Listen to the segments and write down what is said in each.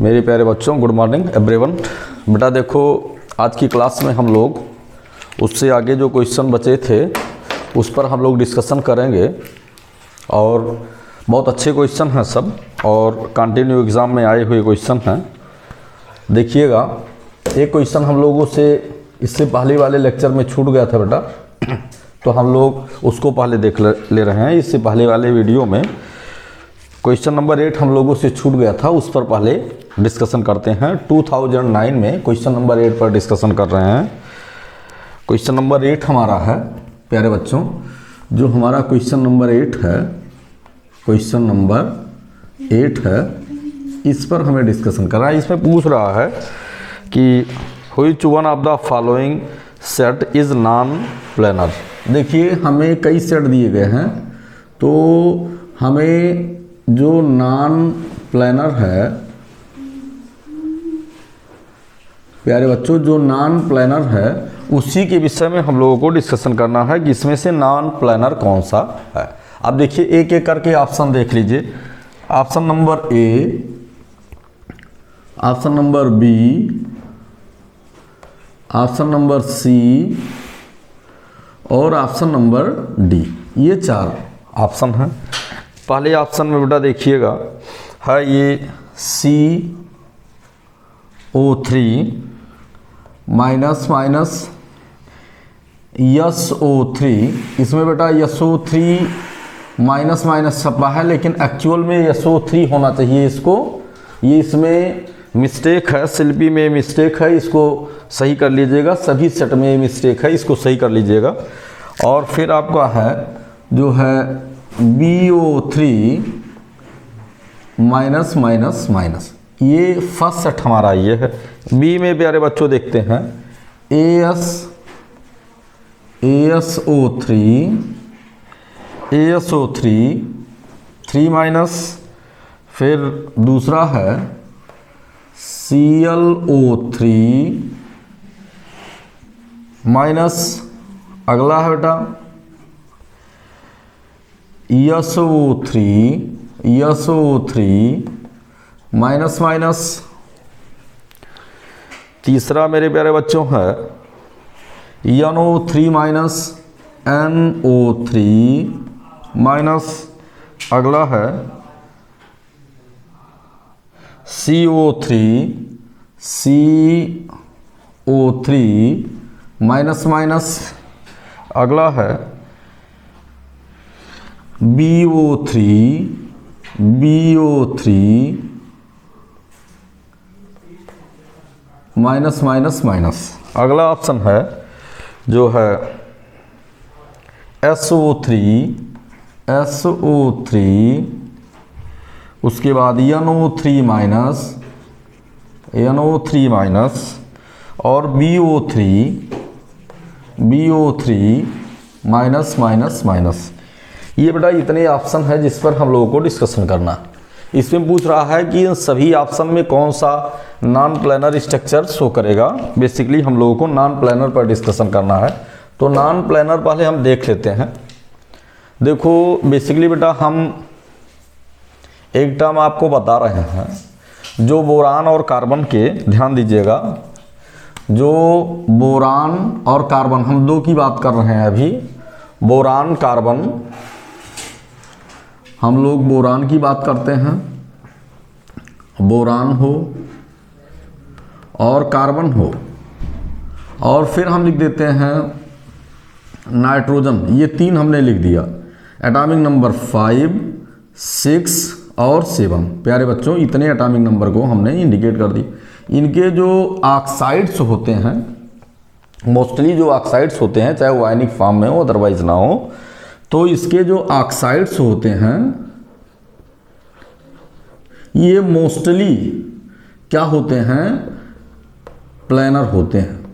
मेरे प्यारे बच्चों, गुड मॉर्निंग एवरीवन। बेटा देखो, आज की क्लास में हम लोग उससे आगे जो क्वेश्चन बचे थे उस पर हम लोग डिस्कशन करेंगे और बहुत अच्छे क्वेश्चन हैं सब और कंटिन्यू एग्ज़ाम में आए हुए क्वेश्चन हैं। देखिएगा, एक क्वेश्चन हम लोगों से इससे पहले वाले लेक्चर में छूट गया था बेटा, तो हम लोग उसको पहले देख ले रहे हैं। इससे पहले वाले वीडियो में क्वेश्चन नंबर 8 हम लोगों से छूट गया था, उस पर पहले डिस्कशन करते हैं। 2009 में क्वेश्चन नंबर 8 पर डिस्कशन कर रहे हैं। क्वेश्चन नंबर 8 हमारा है प्यारे बच्चों, जो हमारा क्वेश्चन नंबर 8 है, क्वेश्चन नंबर 8 है, इस पर हमें डिस्कशन करना है। इसमें पूछ रहा है कि which one of the following set is non planar. देखिए, हमें कई सेट दिए गए हैं, तो हमें जो नॉन प्लेनर है प्यारे बच्चों, जो नॉन प्लेनर है उसी के विषय में हम लोगों को डिस्कशन करना है कि इसमें से नॉन प्लेनर कौन सा है। अब देखिए, एक एक करके ऑप्शन देख लीजिए। Option number A, option number B, option number C और ऑप्शन नंबर डी, ये 4 ऑप्शन हैं। पहले ऑप्शन में बेटा देखिएगा है ये CO3 माइनस माइनस SO3। इसमें बेटा SO3 माइनस माइनस छपा है, लेकिन एक्चुअल में SO3 होना चाहिए इसको। ये इसमें मिस्टेक है, शिल्पी में मिस्टेक है, इसको सही कर लीजिएगा। सभी सेट में मिस्टेक है, इसको सही कर लीजिएगा। और फिर आपका है जो है BO3 माइनस माइनस माइनस, ये फर्स्ट सेट हमारा ये है। बी में प्यारे बच्चों देखते हैं ASO3 3 माइनस, फिर दूसरा है ClO3 माइनस, अगला है बेटा SO3 माइनस माइनस, तीसरा मेरे प्यारे बच्चों है NO3 माइनस NO3 माइनस, अगला है CO3 माइनस माइनस, अगला है BO3 माइनस माइनस माइनस, अगला ऑप्शन है जो है SO3 उसके बाद NO3 माइनस और BO3 माइनस माइनस माइनस। ये बेटा इतने ऑप्शन है जिस पर हम लोगों को डिस्कशन करना। इसमें पूछ रहा है कि इन सभी ऑप्शन में कौन सा नॉन प्लेनर स्ट्रक्चर शो करेगा। बेसिकली हम लोगों को नॉन प्लेनर पर डिस्कशन करना है, तो नॉन प्लेनर पहले हम देख लेते हैं। देखो बेसिकली बेटा, हम एक टर्म आपको बता रहे हैं, जो बोरान और कार्बन के, ध्यान दीजिएगा, जो बोरान और कार्बन, हम दो की बात कर रहे हैं अभी। बोरान कार्बन, हम लोग बोरान की बात करते हैं, बोरान हो और कार्बन हो, और फिर हम लिख देते हैं नाइट्रोजन। ये 3 हमने लिख दिया। एटॉमिक नंबर 5, 6 और 7 प्यारे बच्चों, इतने एटॉमिक नंबर को हमने इंडिकेट कर दी। इनके जो ऑक्साइड्स होते हैं, मोस्टली जो ऑक्साइड्स होते हैं, चाहे वो आयनिक फॉर्म में हो अदरवाइज ना हो, तो इसके जो ऑक्साइड्स होते हैं ये मोस्टली क्या होते हैं, प्लेनर होते हैं।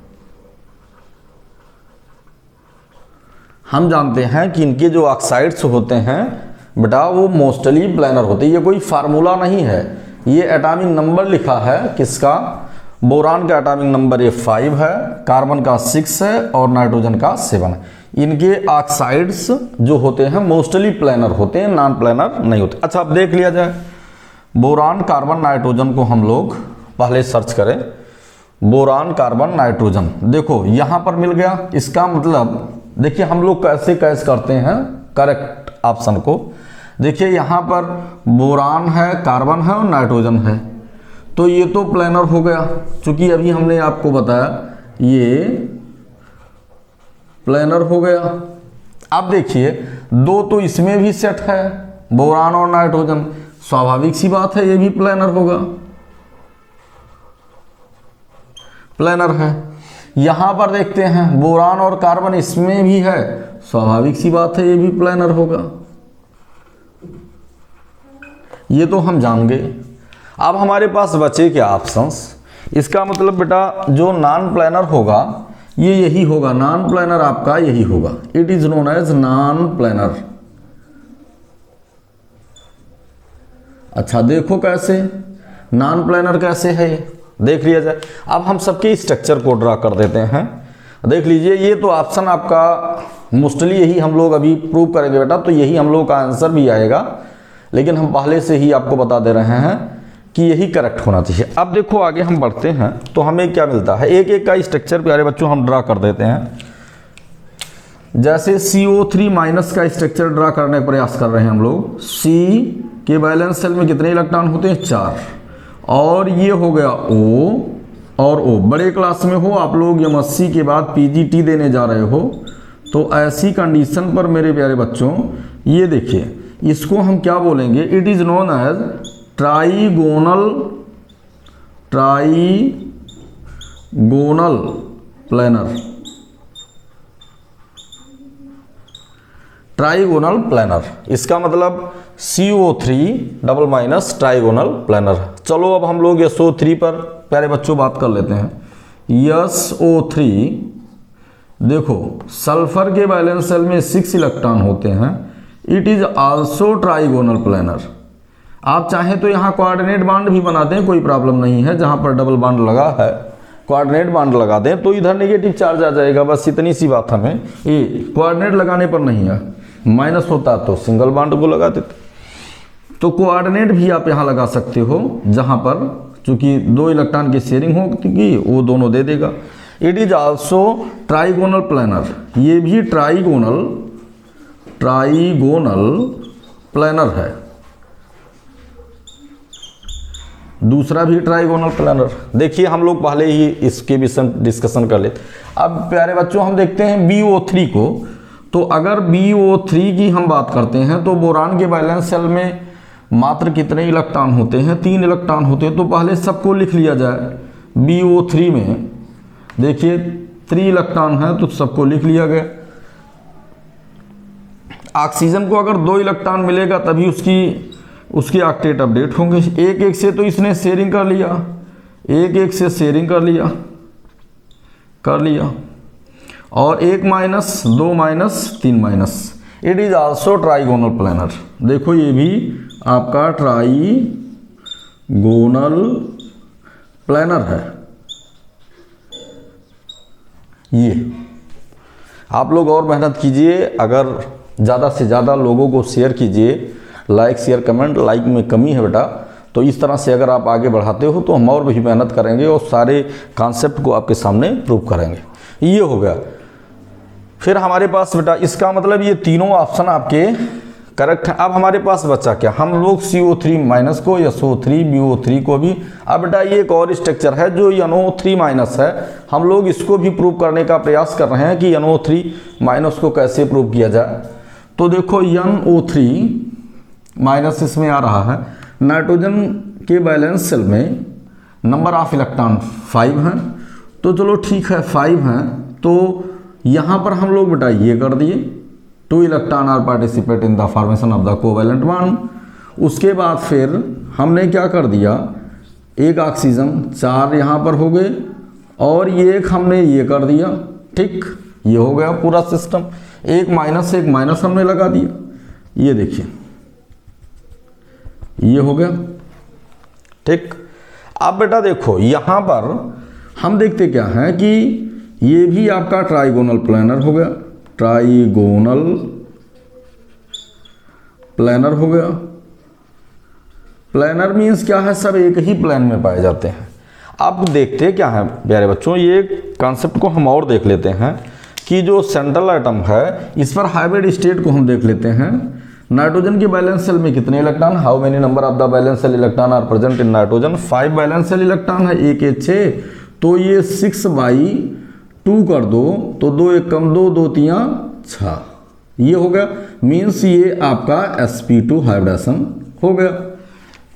हम जानते हैं कि इनके जो ऑक्साइड्स होते हैं बेटा, वो मोस्टली प्लेनर होते हैं। ये कोई फार्मूला नहीं है, ये एटॉमिक नंबर लिखा है किसका, बोरान का एटॉमिक नंबर ये 5 है, कार्बन का 6 है और नाइट्रोजन का 7 है। इनके ऑक्साइड्स जो होते हैं मोस्टली प्लेनर होते हैं, नॉन प्लेनर नहीं होते। अच्छा, अब देख लिया जाए बोरान कार्बन नाइट्रोजन को हम लोग पहले सर्च करें। बोरान कार्बन नाइट्रोजन, देखो यहाँ पर मिल गया। इसका मतलब देखिए हम लोग कैसे कैच करते हैं करेक्ट ऑप्शन को। देखिए यहाँ पर बोरान है, कार्बन है और नाइट्रोजन है, तो ये तो प्लेनर हो गया, क्योंकि अभी हमने आपको बताया ये प्लेनर हो गया। अब देखिए दो तो इसमें भी सेट है, बोरान और नाइट्रोजन, स्वाभाविक सी बात है ये भी प्लेनर होगा, प्लेनर है। यहां पर देखते हैं बोरान और कार्बन इसमें भी है, स्वाभाविक सी बात है ये भी प्लेनर होगा, ये तो हम जान गए। अब हमारे पास बचे क्या ऑप्शंस? इसका मतलब बेटा जो नॉन प्लेनर होगा ये यही होगा, नॉन प्लेनर आपका यही होगा, it is known as non planar. अच्छा देखो कैसे नॉन प्लेनर कैसे है, देख लिया जाए। अब हम सबके स्ट्रक्चर को ड्रा कर देते हैं, देख लीजिए। ये तो ऑप्शन आपका मोस्टली यही हम लोग अभी प्रूव करेंगे बेटा, तो यही हम लोग का आंसर भी आएगा, लेकिन हम पहले से ही आपको बता दे रहे हैं कि यही करेक्ट होना चाहिए। अब देखो आगे हम बढ़ते हैं तो हमें क्या मिलता है, एक एक का स्ट्रक्चर प्यारे बच्चों हम ड्रा कर देते हैं। जैसे CO3 माइनस का स्ट्रक्चर ड्रा करने का प्रयास कर रहे हैं हम लोग। C के वैलेंस सेल में कितने इलेक्ट्रॉन होते हैं? 4, और ये हो गया O और O। बड़े क्लास में हो आप लोग MSc के बाद PGT देने जा रहे हो, तो ऐसी कंडीशन पर मेरे प्यारे बच्चों ये देखिए, इसको हम क्या बोलेंगे, it is known as trigonal planar, trigonal planar. इसका मतलब CO3 double minus trigonal planar. चलो अब हम लोग SO3 पर प्यारे बच्चों बात कर लेते हैं। SO3 देखो सल्फर के वैलेंस सेल में 6 इलेक्ट्रॉन होते हैं, it is also trigonal planar. आप चाहें तो यहाँ कोऑर्डिनेट बांड भी बना दें, कोई प्रॉब्लम नहीं है। जहाँ पर डबल बांड लगा है कोऑर्डिनेट बांड लगा दें तो इधर नेगेटिव चार्ज आ जाएगा, बस इतनी सी बात हमें। ये कोऑर्डिनेट लगाने पर नहीं है, माइनस होता तो सिंगल बांड को लगा देते। तो कोऑर्डिनेट भी आप यहाँ लगा सकते हो, जहाँ पर चूंकि 2 इलेक्ट्रॉन की शेयरिंग होगी वो दोनों दे देगा। It is also trigonal planar, ये भी ट्राइगोनल प्लेनर है, दूसरा भी ट्राइगोनल प्लेनर। देखिए हम लोग पहले ही इसके विषय डिस्कशन कर लेते। अब प्यारे बच्चों हम देखते हैं BO3 को। तो अगर BO3 की हम बात करते हैं तो बोरान के वैलेंस सेल में मात्र कितने इलेक्ट्रॉन होते हैं? 3 इलेक्ट्रॉन होते हैं। तो पहले सबको लिख लिया जाए। BO3 में देखिए 3 इलेक्ट्रॉन है तो सबको लिख लिया गया। ऑक्सीजन को अगर 2 इलेक्ट्रॉन मिलेगा तभी उसकी ऑक्टेट अपडेट होंगे। एक एक से तो इसने शेयरिंग कर लिया, एक एक से शेयरिंग कर लिया, और 1 minus 2 minus 3 minus. It is also trigonal planar. देखो ये भी आपका ट्राइगोनल प्लेनर है। ये आप लोग और मेहनत कीजिए, अगर ज़्यादा से ज़्यादा लोगों को शेयर कीजिए, लाइक शेयर कमेंट। लाइक में कमी है बेटा, तो इस तरह से अगर आप आगे बढ़ाते हो तो हम और भी मेहनत करेंगे और सारे कॉन्सेप्ट को आपके सामने प्रूव करेंगे। ये हो गया। फिर हमारे पास बेटा इसका मतलब ये तीनों ऑप्शन आपके करेक्ट हैं। अब हमारे पास बचा क्या, हम लोग CO3 माइनस को, SO3 BO3 को भी। अब बेटा ये एक और स्ट्रक्चर है जो NO3 माइनस है, हम लोग इसको भी प्रूव करने का प्रयास कर रहे हैं कि NO3 माइनस को कैसे प्रूव किया जाए। तो देखो NO3 माइनस इसमें आ रहा है। नाइट्रोजन के बैलेंस सेल में नंबर ऑफ इलेक्ट्रॉन 5 हैं, तो चलो ठीक है 5 हैं। तो यहाँ पर हम लोग बेटा ये कर दिए, 2 electron are participate in the formation of the covalent bond. उसके बाद फिर हमने क्या कर दिया, एक ऑक्सीजन 4 यहाँ पर हो गए, और ये एक हमने ये कर दिया। ठीक, ये हो गया पूरा सिस्टम। एक माइनस हमने लगा दिया, ये देखिए ये हो गया। ठीक, अब बेटा देखो यहाँ पर हम देखते क्या है कि ये भी आपका ट्राइगोनल प्लेनर हो गया, ट्राइगोनल प्लेनर हो गया। प्लेनर मीन्स क्या है, सब एक ही प्लेन में पाए जाते हैं। अब देखते क्या है प्यारे बच्चों, ये कॉन्सेप्ट को हम और देख लेते हैं कि जो सेंट्रल एटम है इस पर हाइब्रिड स्टेट को हम देख लेते हैं। नाइट्रोजन के बैलेंस सेल में कितने electron, how many number of the valence shell electron are present in nitrogen, 5 valence shell electron है, 1 1 6, तो ये 6/2 कर दो तो 2 1 कम 2 2 3 6, ये हो गया। मीन्स ये आपका sp2 हाइब्रिडेशन हो गया।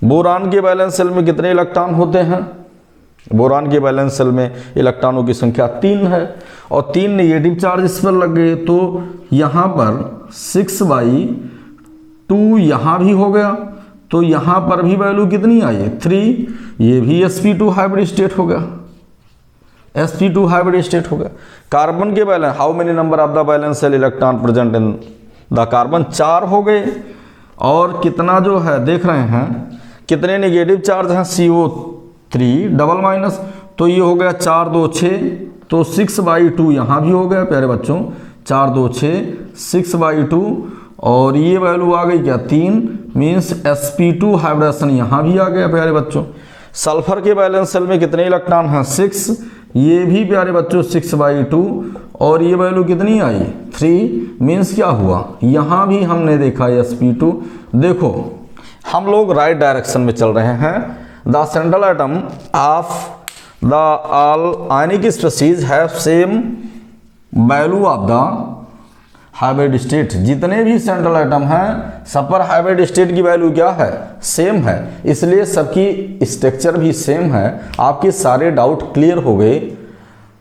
बोरान के बैलेंस सेल में कितने इलेक्ट्रॉन होते हैं, बोरान के बैलेंस सेल में इलेक्ट्रॉनों की संख्या 3 है और 3 नेगेटिव चार्ज इस पर लग गए, तो यहाँ पर 6/2 यहाँ भी हो गया, तो यहाँ पर भी वैल्यू कितनी आई 3, ये भी sp2 हाइब्रिड स्टेट हो गया, sp2 हाइब्रिड स्टेट हो गया। कार्बन के balance, how many number of the valence shell electron present in the carbon, 4 हो गए, और कितना जो है देख रहे हैं कितने नेगेटिव चार्ज हैं, CO3 डबल माइनस, तो ये हो गया 4 2 6, तो 6/2 यहाँ भी हो गया प्यारे बच्चों, 4 2 6 6/2, और ये वैल्यू आ गई क्या 3, मीन्स sp2 हाइब्रिडेशन यहाँ भी आ गया प्यारे बच्चों। सल्फर के बैलेंस सेल में कितने इलेक्ट्रॉन हैं 6, ये भी प्यारे बच्चों 6/2, और ये वैल्यू कितनी आई 3, मीन्स क्या हुआ, यहाँ भी हमने देखा sp2। देखो हम लोग राइट डायरेक्शन में चल रहे हैं। The central atom of the all ionic species have same value of the hybrid state, जितने भी सेंट्रल एटम हैं सब पर हाइब्रिड स्टेट की वैल्यू क्या है, सेम है, इसलिए सबकी स्ट्रक्चर भी सेम है। आपके सारे डाउट क्लियर हो गए।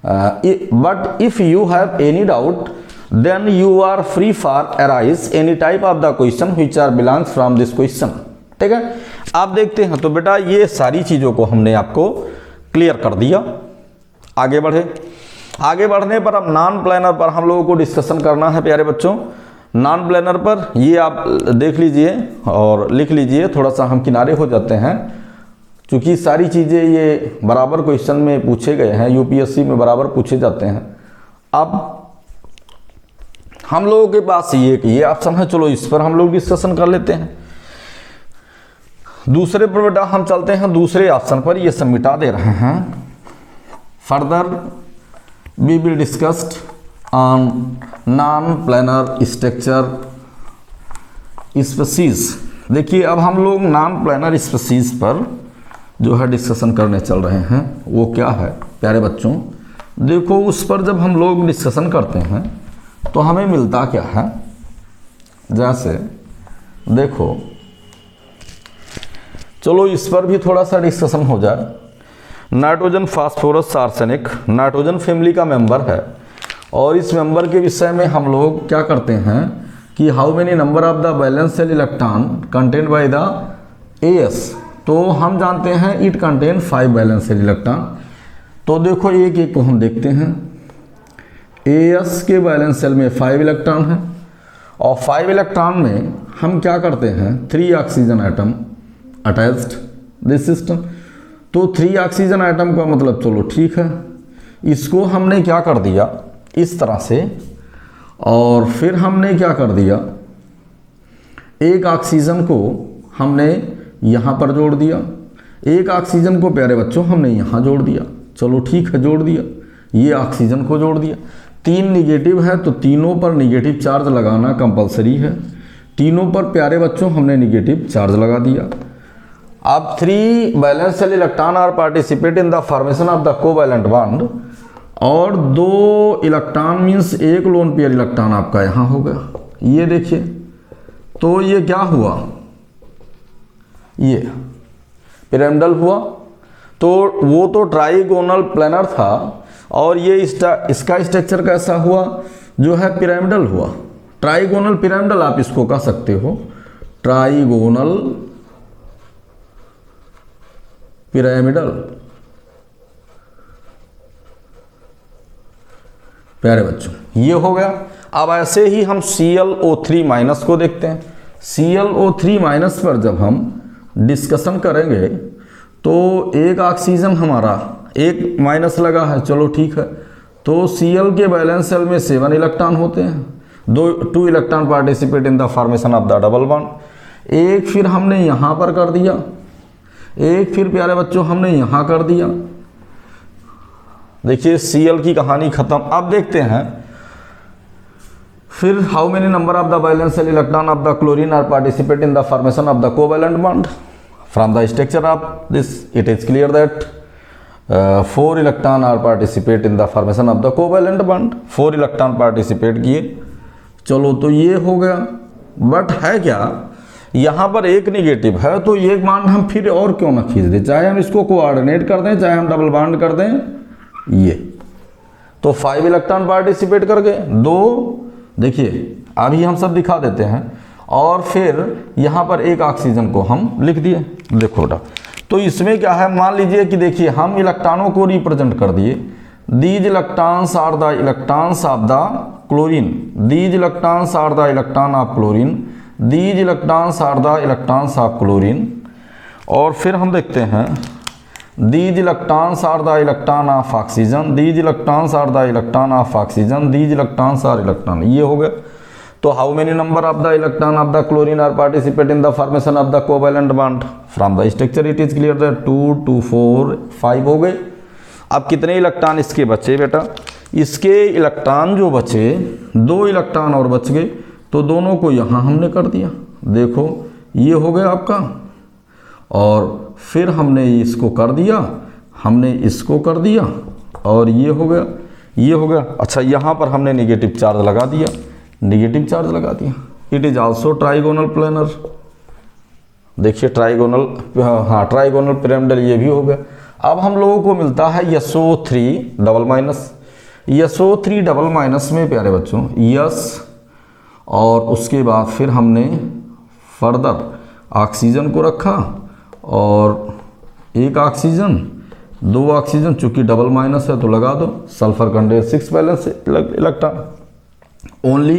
But if you have any doubt then you are free for arise any type of the question which are belongs from this question, ठीक है। आप देखते हैं तो बेटा ये सारी चीज़ों को हमने आपको क्लियर कर दिया। आगे बढ़े, आगे बढ़ने पर अब नॉन प्लेनर पर हम लोगों को डिस्कशन करना है प्यारे बच्चों। नॉन प्लेनर पर ये आप देख लीजिए और लिख लीजिए, थोड़ा सा हम किनारे हो जाते हैं क्योंकि सारी चीज़ें ये बराबर क्वेश्चन में पूछे गए हैं, यूपीएससी में बराबर पूछे जाते हैं। अब हम लोगों के पास ये ऑप्शन है, चलो इस पर हम लोग डिस्कशन कर लेते हैं। दूसरे पर बेटा हम चलते हैं दूसरे ऑप्शन पर, ये सब मिटा दे रहे हैं। Further we will discussed on non planar structure species. देखिए अब हम लोग नॉन प्लेनर स्पीशीज पर जो है डिस्कशन करने चल रहे हैं। वो क्या है प्यारे बच्चों, देखो उस पर जब हम लोग डिस्कशन करते हैं तो हमें मिलता क्या है, जैसे देखो चलो इस पर भी थोड़ा सा डिस्कशन हो जाए। Nitrogen, phosphorus, arsenic nitrogen family का मेंबर है और इस मेंबर के विषय में हम लोग क्या करते हैं कि how many number of the valence shell electron contained by the AS, तो हम जानते हैं it contain 5 valence shell electron. तो देखो एक एक को हम देखते हैं। AS के बैलेंस सेल में 5 इलेक्ट्रॉन है और 5 इलेक्ट्रॉन में हम क्या करते हैं 3 oxygen atom attached this system. तो 3 ऑक्सीजन आइटम का मतलब चलो ठीक है, इसको हमने क्या कर दिया इस तरह से, और फिर हमने क्या कर दिया एक ऑक्सीजन को हमने यहाँ पर जोड़ दिया, एक ऑक्सीजन को प्यारे बच्चों हमने यहाँ जोड़ दिया, चलो ठीक है जोड़ दिया, ये ऑक्सीजन को जोड़ दिया। 3 निगेटिव है तो तीनों पर निगेटिव चार्ज लगाना कंपलसरी है, तीनों पर प्यारे बच्चों हमने निगेटिव चार्ज लगा दिया। अब 3 valence shell electron are participate in the formation of the covalent bond, और 2 इलेक्ट्रॉन मीन्स एक लोन पेयर इलेक्ट्रॉन आपका यहाँ हो गया। ये देखिए तो ये क्या हुआ, ये पिरामिडल हुआ, तो वो तो ट्राइगोनल प्लेनर था और ये इसका स्ट्रक्चर कैसा हुआ जो है पिरामिडल हुआ। ट्राइगोनल पिरामिडल आप इसको कह सकते हो, ट्राइगोनल पिरामिडल। प्यारे बच्चों ये हो गया। अब ऐसे ही हम ClO3 माइनस को देखते हैं। ClO3 माइनस पर जब हम डिस्कशन करेंगे तो एक ऑक्सीजन हमारा एक माइनस लगा है, चलो ठीक है, तो Cl के बैलेंस सेल में 7 इलेक्ट्रॉन होते हैं, 2 electron participate in the formation of the double bond. एक फिर हमने यहाँ पर कर दिया एक फिर प्यारे बच्चों हमने यहाँ कर दिया। देखिए Cl की कहानी खत्म। अब देखते हैं फिर how many number of the valence shell electron of the chlorine are participate in the formation of the covalent bond. From the structure of this it is clear that 4 electron are participate in the formation of the covalent bond. 4 electron participate किए। चलो तो ये हो गया, but है क्या यहाँ पर एक निगेटिव है, तो ये बॉन्ड हम फिर और क्यों ना खींच दें, चाहे हम इसको कोऑर्डिनेट कर दें चाहे हम डबल बॉन्ड कर दें। ये तो 5 इलेक्ट्रॉन पार्टिसिपेट कर गए, 2 देखिए अभी हम सब दिखा देते हैं, और फिर यहाँ पर एक ऑक्सीजन को हम लिख दिए। देखो बेटा, तो इसमें क्या है, मान लीजिए कि देखिए हम इलेक्ट्रॉनों को रिप्रेजेंट कर दिए। These electrons are the electrons of the chlorine, these electrons are the electron of chlorine, these electrons are the electrons of chlorine. और फिर हम देखते हैं these electrons are the electron of oxygen, these electrons are the electron of oxygen, these electrons are electron. ये हो गया। तो how many number of the electron of the chlorine are participate in the formation of the covalent bond. From the structure it is clear that 2 2 4 5 हो गए। अब कितने electron इसके बचे बेटा, इसके इलेक्ट्रॉन जो बचे 2 इलेक्ट्रॉन और बच गए, तो दोनों को यहाँ हमने कर दिया। देखो ये हो गया आपका, और फिर हमने इसको कर दिया, हमने इसको कर दिया, और ये हो गया, ये हो गया। अच्छा यहाँ पर हमने निगेटिव चार्ज लगा दिया, निगेटिव चार्ज लगा दिया। It is also trigonal planar. देखिए ट्राइगोनल, हाँ ट्राइगोनल पिरामिडल ये भी हो गया। अब हम लोगों को मिलता है SO3 double minus. SO3 double minus में प्यारे बच्चों यस, और उसके बाद फिर हमने फर्दर ऑक्सीजन को रखा, और एक ऑक्सीजन 2 ऑक्सीजन, चूंकि डबल माइनस है तो लगा दो। Sulphur contain 6 valence electron, only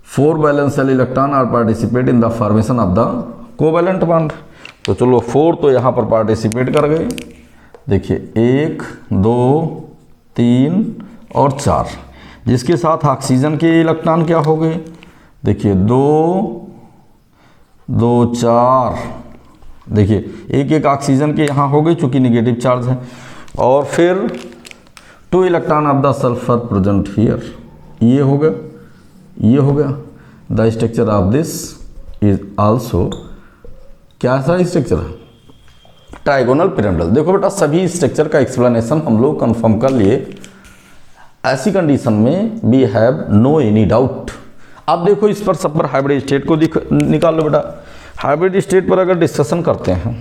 4 valence shell electron are participate in the formation of the covalent bond. तो चलो 4 तो यहाँ पर पार्टिसिपेट कर गए। देखिए 1 2 3 और 4, जिसके साथ ऑक्सीजन के इलेक्ट्रॉन क्या हो गए, देखिए 2 2 4, देखिए एक एक ऑक्सीजन के यहाँ हो गए चूँकि निगेटिव चार्ज है। और फिर 2 electron of the sulphur present here, ये हो गया, ये हो गया। The structure of this is also क्या सा स्ट्रक्चर है, ट्राइगोनल पिरामिडल। देखो बेटा सभी स्ट्रक्चर का एक्सप्लेनेशन हम लोग कंफर्म कर लिए। ऐसी कंडीशन में we have no any doubt. अब देखो इस पर सब पर हाइब्रिड स्टेट को निकाल लो बेटा। हाइब्रिड स्टेट पर अगर डिस्कशन करते हैं,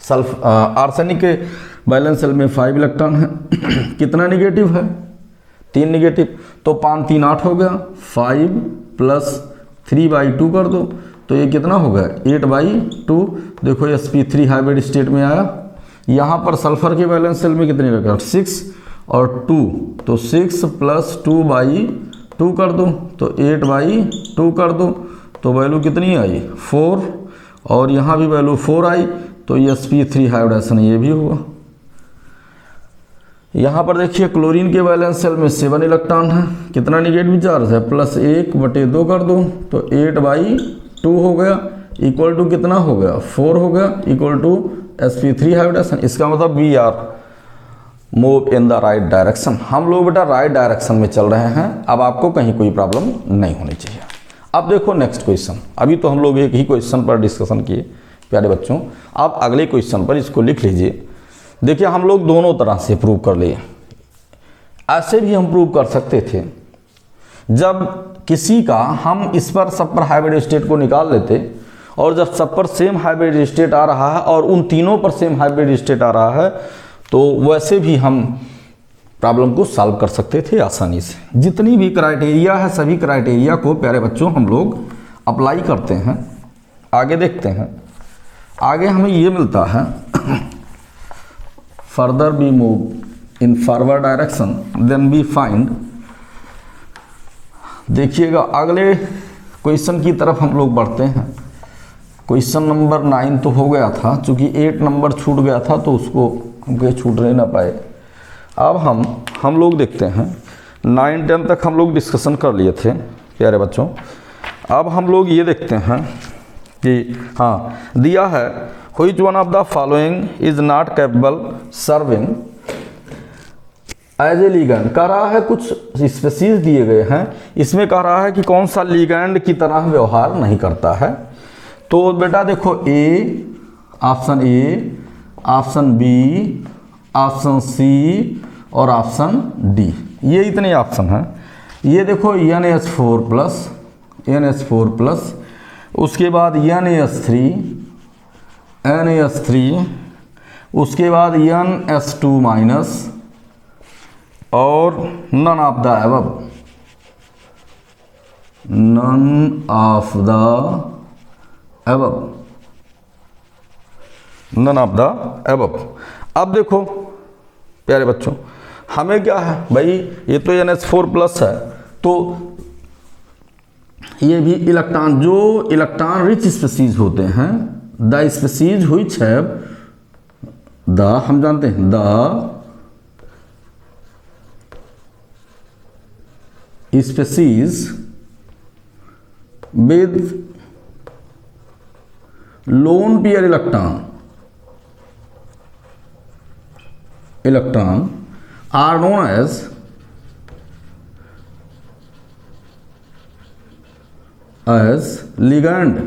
आर्सेनिक के वैलेंस शेल में 5 इलेक्ट्रॉन है, कितना निगेटिव है, 3 निगेटिव, तो 5 3 8 हो गया, 5 प्लस 3/2 कर दो, तो ये कितना हो गया 8/2। देखो sp3 हाइब्रिड स्टेट में आया। यहाँ पर सल्फर के वैलेंस शेल में कितने इलेक्ट्रॉन, 6 और 2, तो 6 प्लस 2/2 कर दो, तो 8/2 कर दो, तो वैल्यू कितनी आई 4, और यहाँ भी वैल्यू 4 आई, तो sp3 हाइब्रिडेशन ये भी हुआ। यहाँ पर देखिए क्लोरीन के वैलेंस शेल में 7 इलेक्ट्रॉन है, कितना निगेटिव चार्ज है, प्लस 1/2 कर दो, तो 8/2 हो गया, इक्वल टू कितना हो गया 4 हो गया, इक्वल टू sp3 हाइब्रिडेशन। इसका मतलब we are move in the right direction. हम लोग बेटा राइट डायरेक्शन में चल रहे हैं। अब आपको कहीं कोई प्रॉब्लम नहीं होनी चाहिए। अब देखो नेक्स्ट क्वेश्चन। अभी तो हम लोग एक ही क्वेश्चन पर डिस्कशन किए प्यारे बच्चों। आप अगले क्वेश्चन पर इसको लिख लीजिए। देखिए हम लोग दोनों तरह से प्रूव कर लिए। ऐसे भी हम प्रूव कर सकते थे, जब किसी का हम इस पर सब पर हाइब्रिड स्टेट को निकाल लेते, और जब सब पर सेम हाइब्रिड स्टेट आ रहा है और उन तीनों पर सेम हाइब्रिड स्टेट आ रहा है, तो वैसे भी हम प्रॉब्लम को सॉल्व कर सकते थे आसानी से। जितनी भी क्राइटेरिया है सभी क्राइटेरिया को प्यारे बच्चों हम लोग अप्लाई करते हैं। आगे देखते हैं, आगे हमें ये मिलता है further we move in forward direction then we find. देखिएगा अगले क्वेश्चन की तरफ हम लोग बढ़ते हैं। क्वेश्चन नंबर 9 तो हो गया था, चूँकि 8 नंबर छूट गया था तो उसको हम कहीं छूटने ना पाए। अब हम लोग देखते हैं 9 10 तक हम लोग डिस्कशन कर लिए थे प्यारे बच्चों। अब हम लोग ये देखते हैं कि हाँ दिया है which one of the following is not capable serving as a ligand. कह रहा है कुछ स्पीसीज दिए गए हैं, इसमें कह रहा है कि कौन सा लिगैंड की तरह व्यवहार नहीं करता है। तो बेटा देखो ए, ऑप्शन बी, ऑप्शन सी और ऑप्शन डी, ये इतने ऑप्शन हैं। ये देखो NH4 प्लस, उसके बाद NaS3, उसके बाद NS2 माइनस और नन ऑफ द एबव। अब देखो प्यारे बच्चों, हमें क्या है भाई, ये तो NH4 प्लस है, तो ये भी इलेक्ट्रॉन, जो इलेक्ट्रॉन रिच स्पीसीज होते हैं, द स्पीसीज व्हिच हैव हम जानते हैं the species with lone pair electron are known as ligand.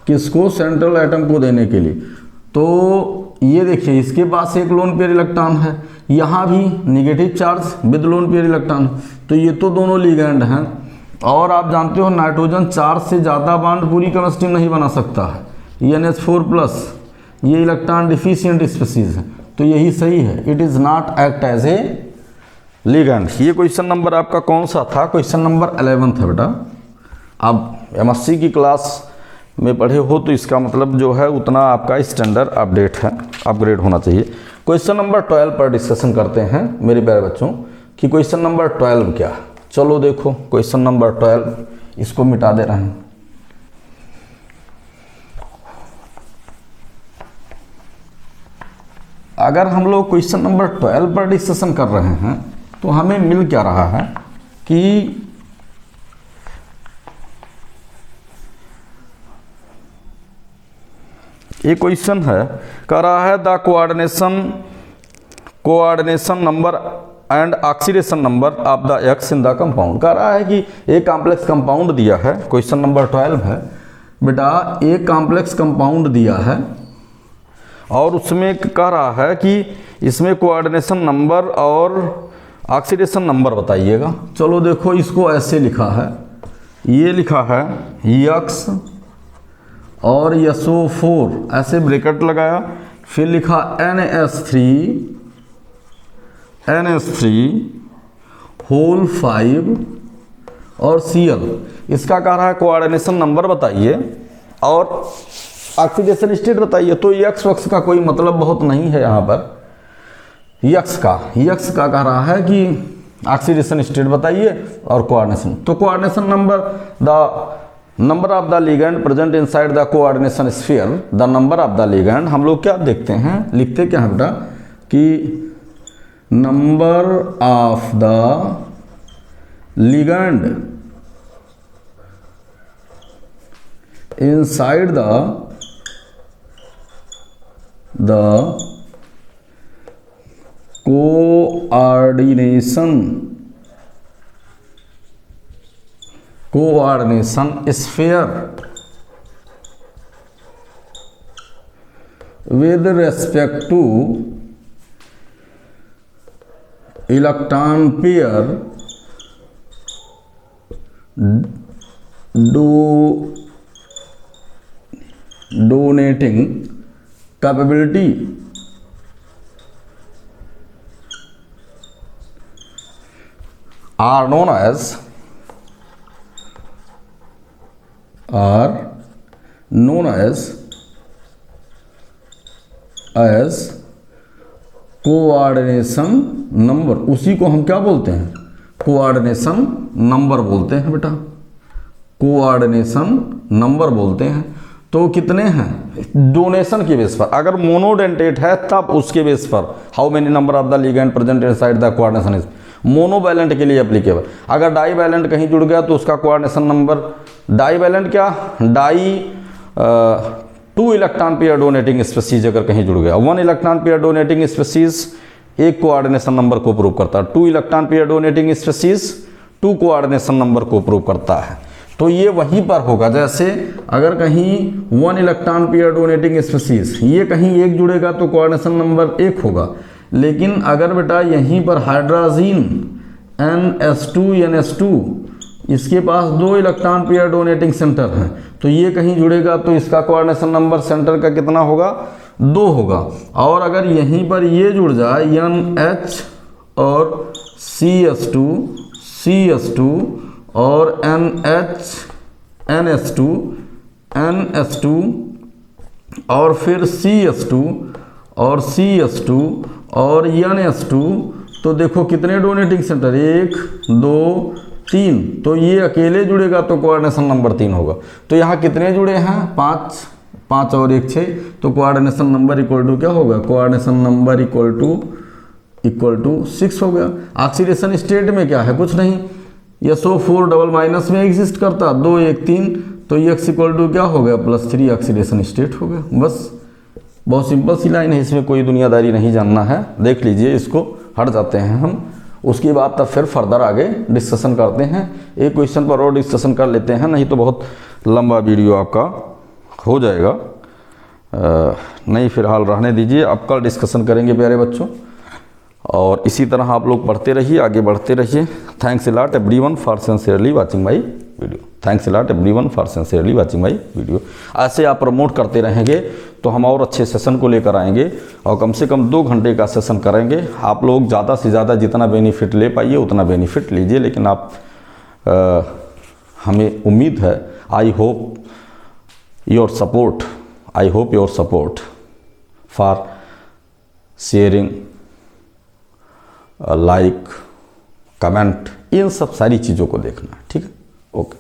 किसको? सेंट्रल एटम को देने के लिए। तो ये देखिए, इसके पास एक लोन पेयर इलेक्ट्रॉन है, यहाँ भी negative charge with lone pair electron, तो ये तो दोनों लिगैंड हैं। और आप जानते हो नाइट्रोजन 4 से ज़्यादा बॉन्ड पूरी केमिस्ट्री में नहीं बना सकता है। NH4 प्लस ये इलेक्ट्रॉन डिफिशिएंट स्पीसीज है, तो यही सही है, it is not act as a ligand. ये क्वेश्चन नंबर आपका कौन सा था? क्वेश्चन नंबर 11 था बेटा। आप MSc की क्लास में पढ़े हो तो इसका मतलब जो है उतना आपका स्टैंडर्ड अपडेट है, अपग्रेड होना चाहिए। क्वेश्चन नंबर 12 पर डिस्कशन करते हैं मेरे प्यारे बच्चों कि क्वेश्चन नंबर 12 क्या है। चलो देखो क्वेश्चन नंबर 12, इसको मिटा दे रहे हैं। अगर हम लोग क्वेश्चन नंबर 12 पर डिस्कशन कर रहे हैं तो हमें मिल क्या रहा है कि एक क्वेश्चन है, कह रहा है the coordination number and oxidation number of the x in the compound. कह रहा है कि एक कॉम्प्लेक्स कंपाउंड दिया है, क्वेश्चन नंबर 12 है बेटा, एक कॉम्प्लेक्स कंपाउंड दिया है और उसमें कह रहा है कि इसमें कोऑर्डिनेशन नंबर और ऑक्सीडेशन नंबर बताइएगा। चलो देखो, इसको ऐसे लिखा है, ये लिखा है यक्स और SO4 ऐसे ब्रैकेट लगाया, फिर लिखा NS3 होल 5 और Cl। इसका कह रहा है कोऑर्डिनेशन नंबर बताइए और ऑक्सीडेशन स्टेट बताइए। तो यक्स वक्स का कोई मतलब बहुत नहीं है यहाँ पर। यक्स का कह रहा है कि ऑक्सीडेशन स्टेट बताइए और कोऑर्डिनेशन। तो coordination number, the number of the ligand present inside the coordination sphere, the number of the ligand. हम लोग क्या देखते हैं, लिखते क्या है बेटा कि number of the ligand inside the coordination sphere with respect to electron pair donating capability are known as coordination number. उसी को हम क्या बोलते हैं, कोऑर्डिनेशन नंबर बोलते हैं बेटा, कोऑर्डिनेशन नंबर बोलते हैं। तो कितने हैं, डोनेशन के बेस पर, अगर मोनोडेंटेट है तब उसके बेस पर how many number of the ligand present inside the coordination is monovalent के लिए एप्लीकेबल। अगर डाई वैलेंट कहीं जुड़ गया तो उसका कोऑर्डिनेशन नंबर, डाई वैलेंट क्या, di 2 electron pair donating species अगर कहीं जुड़ गया, 1 इलेक्ट्रॉन पेयर डोनेटिंग स्पीसीज एक कोऑर्डिनेशन नंबर को प्रूव करता है, 2 electron pair donating species 2 coordination number को प्रूव करता है। तो ये वहीं पर होगा, जैसे अगर कहीं 1 इलेक्ट्रॉन पेयर डोनेटिंग स्पीसीज ये कहीं एक जुड़ेगा तो कोऑर्डिनेशन नंबर 1 होगा, लेकिन अगर बेटा यहीं पर हाइड्रोजीन NH2 NH2 इसके पास 2 इलेक्ट्रॉन पेयर डोनेटिंग सेंटर हैं, तो ये कहीं जुड़ेगा तो इसका कोऑर्डिनेशन नंबर सेंटर का कितना होगा, 2 होगा। और अगर यहीं पर ये जुड़ जाए NH और CH2 और NH2 और फिर CH2 और CH2 और NH2, तो देखो कितने डोनेटिंग सेंटर, 1 2 3, तो ये अकेले जुड़ेगा तो कोऑर्डिनेशन नंबर 3 होगा। तो यहाँ कितने जुड़े हैं, 5 और 1 6, तो कोऑर्डिनेशन नंबर इक्वल टू क्या होगा, कोऑर्डिनेशन नंबर इक्वल टू 6 हो गया। ऑक्सीडेशन स्टेट में क्या है, कुछ नहीं, SO4 डबल माइनस में एग्जिस्ट करता, 2 1 3, तो X इक्वल टू क्या हो गया, +3 ऑक्सीडेशन स्टेट हो गया। बस बहुत सिंपल सी लाइन है, इसमें कोई दुनियादारी नहीं जानना है। देख लीजिए, इसको हट जाते हैं हम, उसके बाद तब फिर फर्दर आगे डिस्कशन करते हैं। एक क्वेश्चन पर और डिस्कशन कर लेते हैं, नहीं तो बहुत लंबा वीडियो आपका हो जाएगा। नहीं, फिलहाल रहने दीजिए, अब कल डिस्कशन करेंगे प्यारे बच्चों। और इसी तरह आप लोग पढ़ते रहिए, आगे बढ़ते रहिए। Thanks a lot everyone for sincerely watching my video. Thanks a lot everyone for sincerely watching my video. ऐसे आप प्रमोट करते रहेंगे तो हम और अच्छे सेशन को लेकर आएंगे, और कम से कम 2 घंटे का सेशन करेंगे। आप लोग ज़्यादा से ज़्यादा जितना बेनिफिट ले पाइए उतना बेनिफिट लीजिए, लेकिन आप हमें उम्मीद है, I hope your support for sharing, like, comment, इन सब सारी चीज़ों को देखना है। ठीक है, ओके।